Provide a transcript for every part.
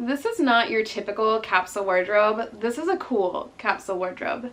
This is not your typical capsule wardrobe. This is a cool capsule wardrobe.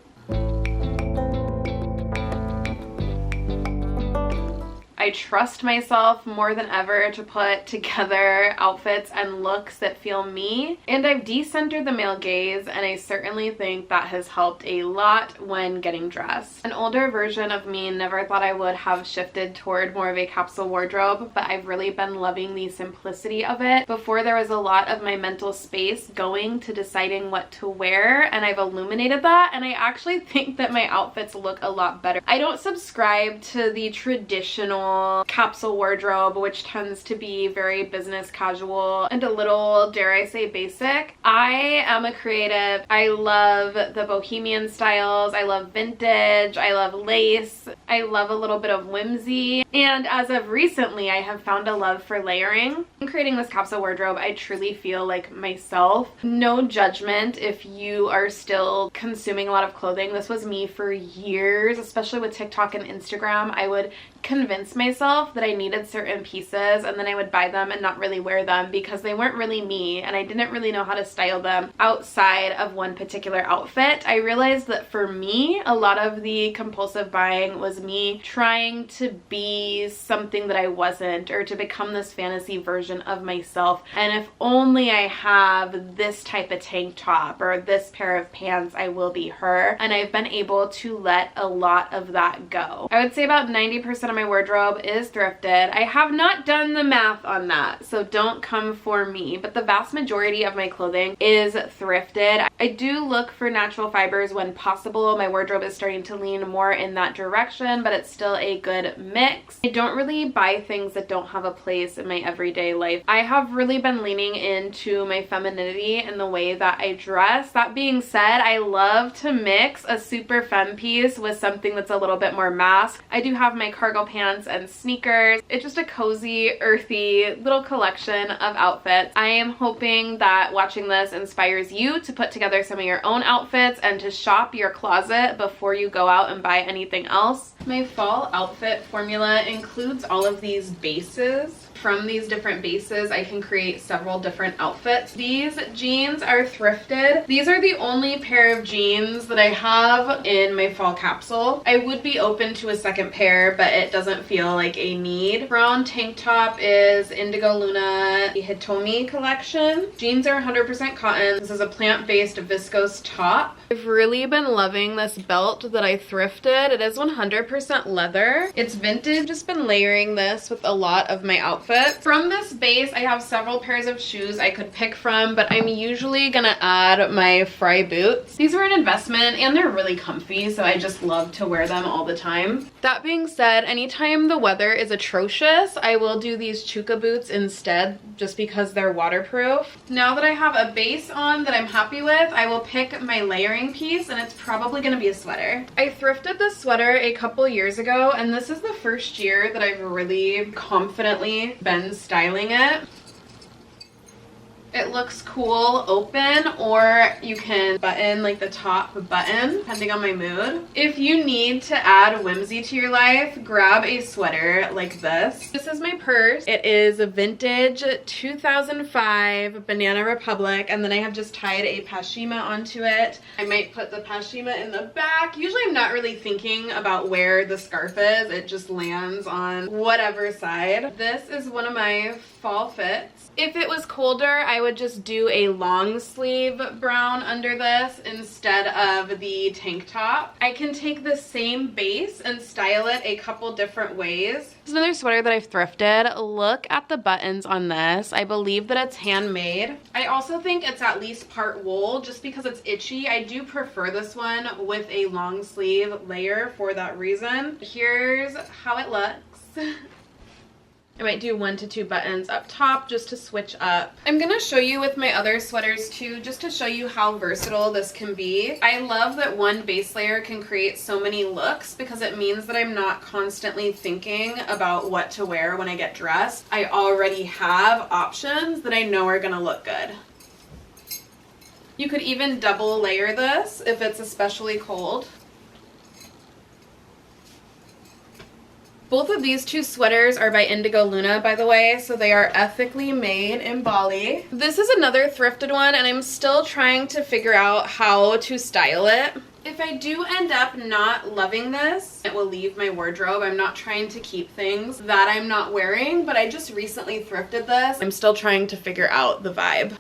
I trust myself more than ever to put together outfits and looks that feel me. And I've decentered the male gaze, and I certainly think that has helped a lot when getting dressed. An older version of me never thought I would have shifted toward more of a capsule wardrobe, but I've really been loving the simplicity of it. Before, there was a lot of my mental space going to deciding what to wear, and I've illuminated that, and I actually think that my outfits look a lot better. I don't subscribe to the traditional capsule wardrobe, which tends to be very business casual and a little, dare I say, basic. I am a creative. I love the bohemian styles. I love vintage. I love lace. I love a little bit of whimsy. And as of recently, I have found a love for layering. In creating this capsule wardrobe, I truly feel like myself. No judgment if you are still consuming a lot of clothing. This was me for years, especially with TikTok and Instagram. I would convince myself that I needed certain pieces, and then I would buy them and not really wear them because they weren't really me, and I didn't really know how to style them outside of one particular outfit. I realized that for me, a lot of the compulsive buying was me trying to be something that I wasn't, or to become this fantasy version of myself. And if only I have this type of tank top or this pair of pants, I will be her. And I've been able to let a lot of that go. I would say about 90% of my wardrobe is thrifted. I have not done the math on that, so don't come for me, but the vast majority of my clothing is thrifted. I do look for natural fibers when possible. My wardrobe is starting to lean more in that direction, but it's still a good mix. I don't really buy things that don't have a place in my everyday life. I have really been leaning into my femininity in the way that I dress. That being said, I love to mix a super femme piece with something that's a little bit more mask. I do have my cargo pants and sneakers. It's just a cozy, earthy little collection of outfits. I am hoping that watching this inspires you to put together some of your own outfits and to shop your closet before you go out and buy anything else. My fall outfit formula includes all of these bases. From these different bases, I can create several different outfits. These jeans are thrifted. These are the only pair of jeans that I have in my fall capsule. I would be open to a second pair, but it doesn't feel like a need. Brown tank top is Indigo Luna Hitomi collection. Jeans are 100% cotton. This is a plant-based viscose top. I've really been loving this belt that I thrifted. It is 100% leather. It's vintage. Just been layering this with a lot of my outfits. From this base, I have several pairs of shoes I could pick from, but I'm usually gonna add my Frye boots. These were an investment and they're really comfy, so I just love to wear them all the time. That being said, anytime the weather is atrocious, I will do these Chuka boots instead, just because they're waterproof. Now that I have a base on that I'm happy with, I will pick my layering piece, and it's probably gonna be a sweater. I thrifted this sweater a couple years ago, and this is the first year that I've really confidently been styling it. It looks cool open, or you can button like the top button depending on my mood. If you need to add whimsy to your life, grab a sweater like this. This is my purse. It is a vintage 2005 Banana Republic, and then I have just tied a pashima onto it. I might put the pashima in the back. Usually I'm not really thinking about where the scarf is. It just lands on whatever side. This is one of my fall fits. If it was colder, I would just do a long sleeve brown under this instead of the tank top. I can take the same base and style it a couple different ways. This is another sweater that I've thrifted. Look at the buttons on this. I believe that it's handmade. I also think it's at least part wool just because it's itchy. I do prefer this one with a long sleeve layer for that reason. Here's how it looks. I might do 1 to 2 buttons up top just to switch up. I'm gonna show you with my other sweaters too, just to show you how versatile this can be. I love that one base layer can create so many looks because it means that I'm not constantly thinking about what to wear when I get dressed. I already have options that I know are gonna look good. You could even double layer this if it's especially cold. Both of these two sweaters are by Indigo Luna, by the way, so they are ethically made in Bali. This is another thrifted one, and I'm still trying to figure out how to style it. If I do end up not loving this, it will leave my wardrobe. I'm not trying to keep things that I'm not wearing, but I just recently thrifted this. I'm still trying to figure out the vibe.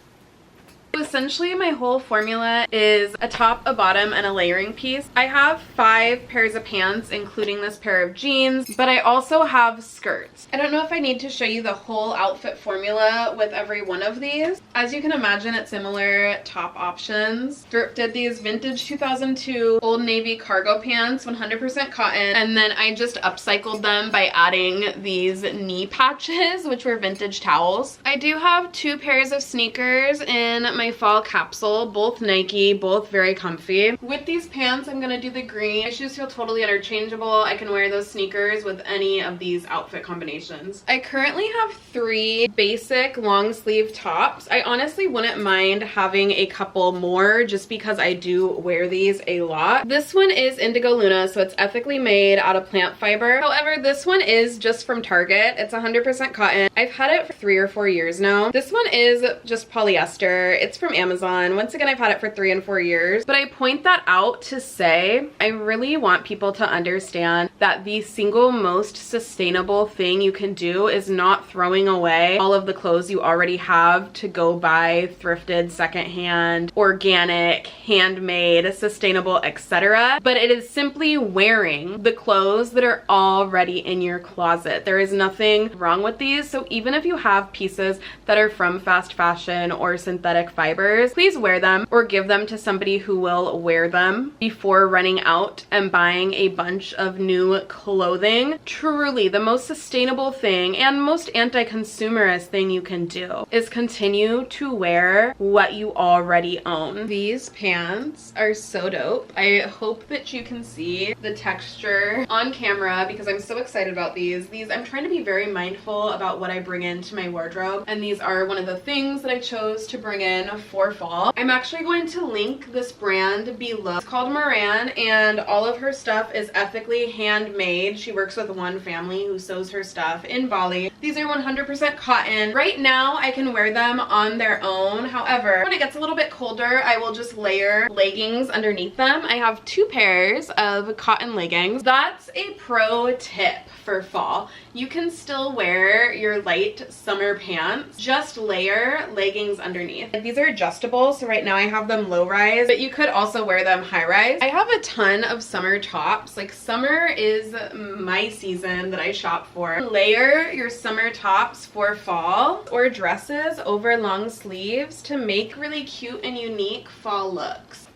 Essentially, my whole formula is a top, a bottom, and a layering piece. I have 5 pairs of pants, including this pair of jeans, but I also have skirts. I don't know if I need to show you the whole outfit formula with every one of these. As you can imagine, it's similar top options. Thrifted these vintage 2002 Old Navy cargo pants, 100% cotton, and then I just upcycled them by adding these knee patches, which were vintage towels. I do have 2 pairs of sneakers in my fall capsule, both Nike, both very comfy. With these pants, I'm gonna do the green. My shoes feel totally interchangeable. I can wear those sneakers with any of these outfit combinations. I currently have 3 basic long sleeve tops. I honestly wouldn't mind having a couple more just because I do wear these a lot. This one is Indigo Luna, so it's ethically made out of plant fiber. However, this one is just from Target. It's 100% cotton. I've had it for 3 or 4 years now. This one is just polyester. It's from Amazon. Once again, I've had it for 3 and 4 years, but I point that out to say I really want people to understand that the single most sustainable thing you can do is not throwing away all of the clothes you already have to go buy thrifted, secondhand, organic, handmade, sustainable, etc. But it is simply wearing the clothes that are already in your closet. There is nothing wrong with these. So even if you have pieces that are from fast fashion or synthetic fibers, please wear them or give them to somebody who will wear them before running out and buying a bunch of new clothing. Truly, the most sustainable thing and most anti-consumerist thing you can do is continue to wear what you already own. These pants are so dope. I hope that you can see the texture on camera because I'm so excited about these. I'm trying to be very mindful about what I bring into my wardrobe, and these are one of the things that I chose to bring in for fall. I'm actually going to link this brand below. It's called Moran, and all of her stuff is ethically handmade. She works with one family who sews her stuff in Bali. These are 100% cotton. Right now, I can wear them on their own. However, when it gets a little bit colder, I will just layer leggings underneath them. I have 2 pairs of cotton leggings. That's a pro tip for fall. You can still wear your light summer pants, just layer leggings underneath. These are adjustable, so right now I have them low rise, but you could also wear them high rise. I have a ton of summer tops. Like, summer is my season that I shop for. Layer your summer tops for fall or dresses over long sleeves to make really cute and unique fall looks.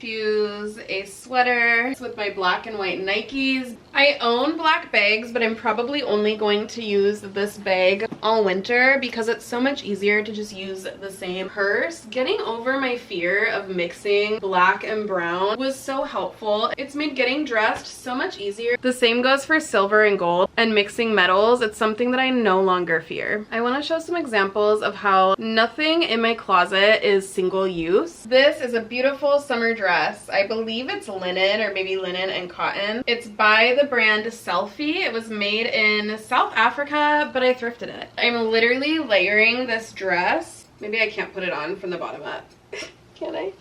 Fuse a sweater with my black and white Nikes. I own black bags, but I'm probably only going to use this bag all winter because it's so much easier to just use the same purse. Getting over my fear of mixing black and brown was so helpful. It's made getting dressed so much easier. The same goes for silver and gold and mixing metals. It's something that I no longer fear. I want to show some examples of how nothing in my closet is single use. This is a beautiful summer dress. I believe it's linen or maybe linen and cotton. It's by the brand Selfie. It was made in South Africa, but I thrifted it. I'm literally layering this dress. Maybe I can't put it on from the bottom up. Can I?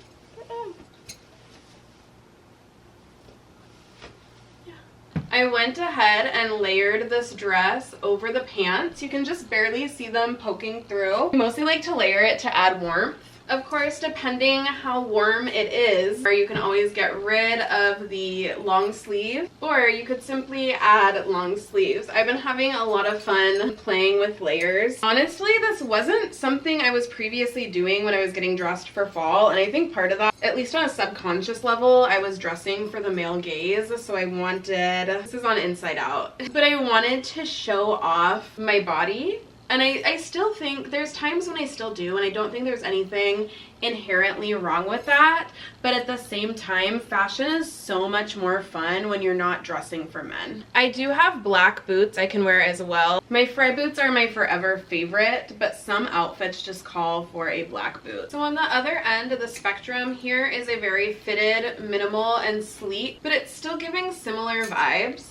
I went ahead and layered this dress over the pants. You can just barely see them poking through. I mostly like to layer it to add warmth. Of course, depending how warm it is, or you can always get rid of the long sleeve, or you could simply add long sleeves. I've been having a lot of fun playing with layers. Honestly, this wasn't something I was previously doing when I was getting dressed for fall, and I think part of that, at least on a subconscious level, I was dressing for the male gaze, so I wanted, this is on Inside Out, but I wanted to show off my body. And I still think there's times when I still do, and I don't think there's anything inherently wrong with that. But at the same time, fashion is so much more fun when you're not dressing for men. I do have black boots I can wear as well. My Frey boots are my forever favorite, but some outfits just call for a black boot. So on the other end of the spectrum, here is a very fitted, minimal, and sleek, but it's still giving similar vibes.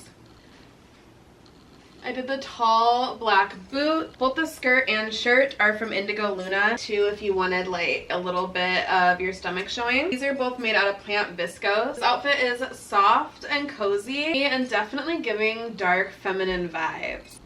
I did the tall black boot. Both the skirt and shirt are from Indigo Luna too, if you wanted like a little bit of your stomach showing. These are both made out of plant viscose. This outfit is soft and cozy and definitely giving dark feminine vibes.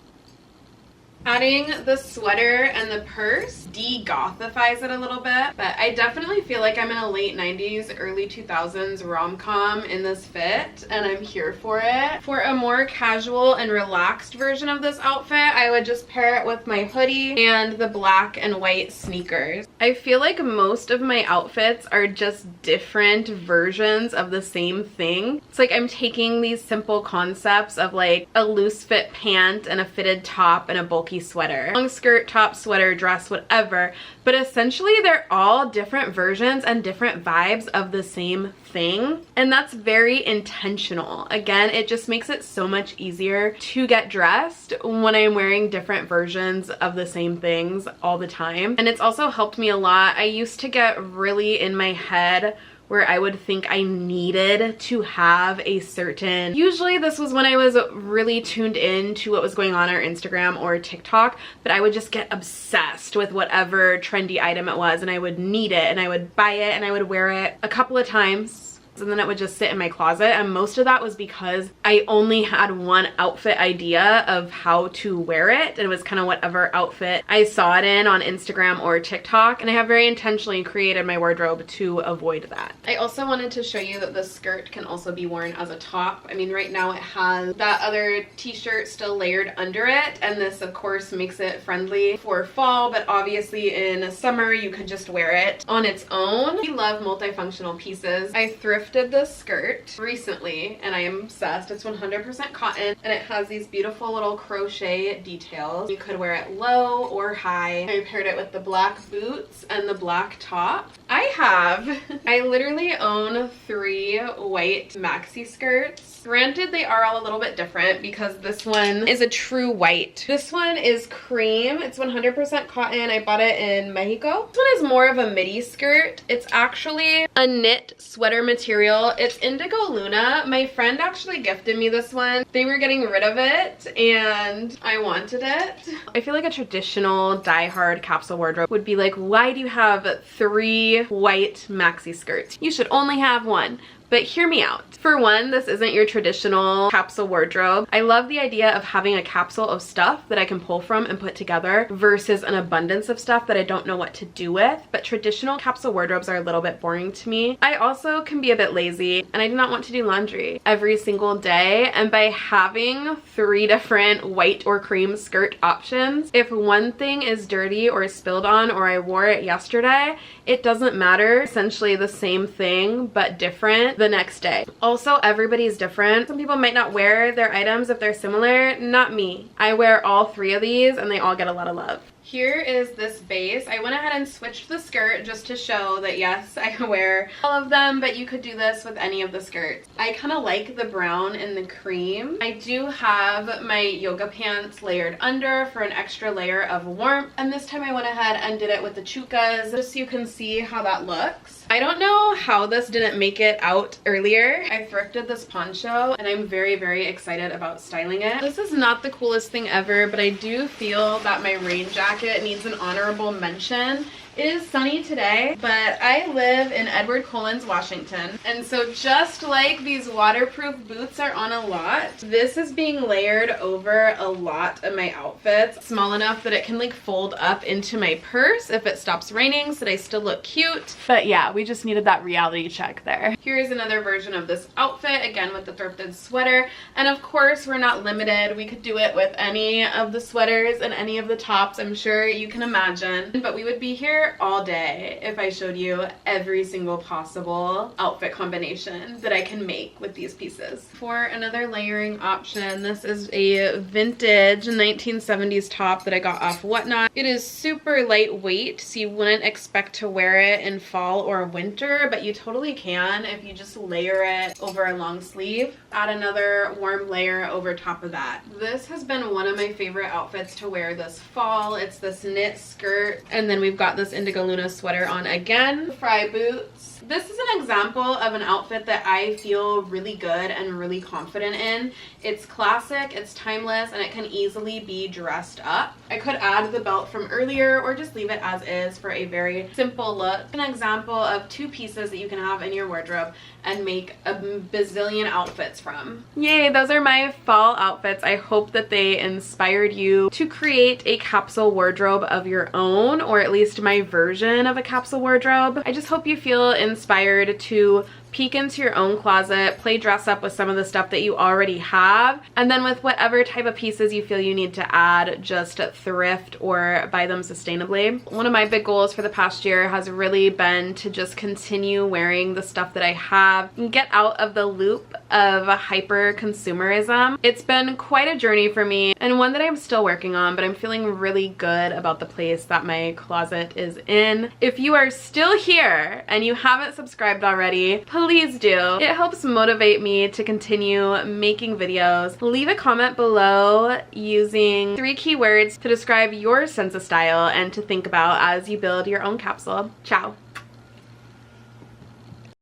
Adding the sweater and the purse de-gothifies it a little bit, but I definitely feel like I'm in a late 90s, early 2000s rom-com in this fit, and I'm here for it. For a more casual and relaxed version of this outfit, I would just pair it with my hoodie and the black and white sneakers. I feel like most of my outfits are just different versions of the same thing. It's like I'm taking these simple concepts of like a loose fit pant and a fitted top and a bulky sweater, long skirt, top, sweater, dress, whatever, but essentially they're all different versions and different vibes of the same thing, and that's very intentional. Again, it just makes it so much easier to get dressed when I'm wearing different versions of the same things all the time, and it's also helped me a lot. I used to get really in my head where I would think I needed to have a certain, usually this was when I was really tuned in to what was going on Instagram or TikTok, but I would just get obsessed with whatever trendy item it was, and I would need it and I would buy it and I would wear it a couple of times, and then it would just sit in my closet. And most of that was because I only had one outfit idea of how to wear it, and it was kind of whatever outfit I saw it in on Instagram or TikTok, and I have very intentionally created my wardrobe to avoid that. I also wanted to show you that the skirt can also be worn as a top. I mean, right now it has that other t-shirt still layered under it, and this of course makes it friendly for fall, but obviously in summer you could just wear it on its own. We love multifunctional pieces. I thrifted this skirt recently and I am obsessed. It's 100% cotton and it has these beautiful little crochet details. You could wear it low or high. I paired it with the black boots and the black top. I literally own 3 white maxi skirts. Granted, they are all a little bit different because this one is a true white. This one is cream. It's 100% cotton. I bought it in Mexico. This one is more of a midi skirt. It's actually a knit sweater material. It's Indigo Luna. My friend actually gifted me this one. They were getting rid of it and I wanted it. I feel like a traditional die-hard capsule wardrobe would be like, why do you have 3 white maxi skirts? You should only have one. But hear me out. For one, this isn't your traditional capsule wardrobe. I love the idea of having a capsule of stuff that I can pull from and put together versus an abundance of stuff that I don't know what to do with. But traditional capsule wardrobes are a little bit boring to me. I also can be a bit lazy and I do not want to do laundry every single day. And by having 3 different white or cream skirt options, if one thing is dirty or spilled on or I wore it yesterday, it doesn't matter. Essentially the same thing but different the next day. Also, everybody's different. Some people might not wear their items if they're similar. Not me. I wear all 3 of these and they all get a lot of love. Here is this base. I went ahead and switched the skirt just to show that yes, I wear all of them, but you could do this with any of the skirts. I kind of like the brown and the cream. I do have my yoga pants layered under for an extra layer of warmth, and this time I went ahead and did it with the chukas just so you can see how that looks. I don't know how this didn't make it out earlier. I thrifted this poncho and I'm very, very excited about styling it. This is not the coolest thing ever, but I do feel that my rain jacket needs an honorable mention. It is sunny today, but I live in Edward Collins, Washington. And so just like these waterproof boots are on a lot, this is being layered over a lot of my outfits. Small enough that it can like fold up into my purse if it stops raining so that I still look cute. But yeah, we just needed that reality check there. Here's another version of this outfit, again with the thrifted sweater. And of course, we're not limited. We could do it with any of the sweaters and any of the tops, I'm sure you can imagine. But we would be here all day if I showed you every single possible outfit combination that I can make with these pieces. For another layering option, this is a vintage 1970s top that I got off Whatnot. It is super lightweight, so you wouldn't expect to wear it in fall or winter, but you totally can if you just layer it over a long sleeve. Add another warm layer over top of that. This has been one of my favorite outfits to wear this fall. It's this knit skirt, and then we've got this Indigo Luna sweater on again. Fry boots. this is an example of an outfit that I feel really good and really confident in. It's classic, it's timeless, and it can easily be dressed up. I could add the belt from earlier or just leave it as is for a very simple look. An example of two pieces that you can have in your wardrobe and make a bazillion outfits from. Yay, those are my fall outfits. I hope that they inspired you to create a capsule wardrobe of your own, or at least my version of a capsule wardrobe. I just hope you feel inspired to peek into your own closet, play dress up with some of the stuff that you already have, and then with whatever type of pieces you feel you need to add, just thrift or buy them sustainably. One of my big goals for the past year has really been to just continue wearing the stuff that I have and get out of the loop of hyper consumerism. It's been quite a journey for me, and one that I'm still working on, but I'm feeling really good about the place that my closet is in. If you are still here and you haven't subscribed already, please do. It helps motivate me to continue making videos. Leave a comment below using 3 keywords to describe your sense of style and to think about as you build your own capsule. Ciao.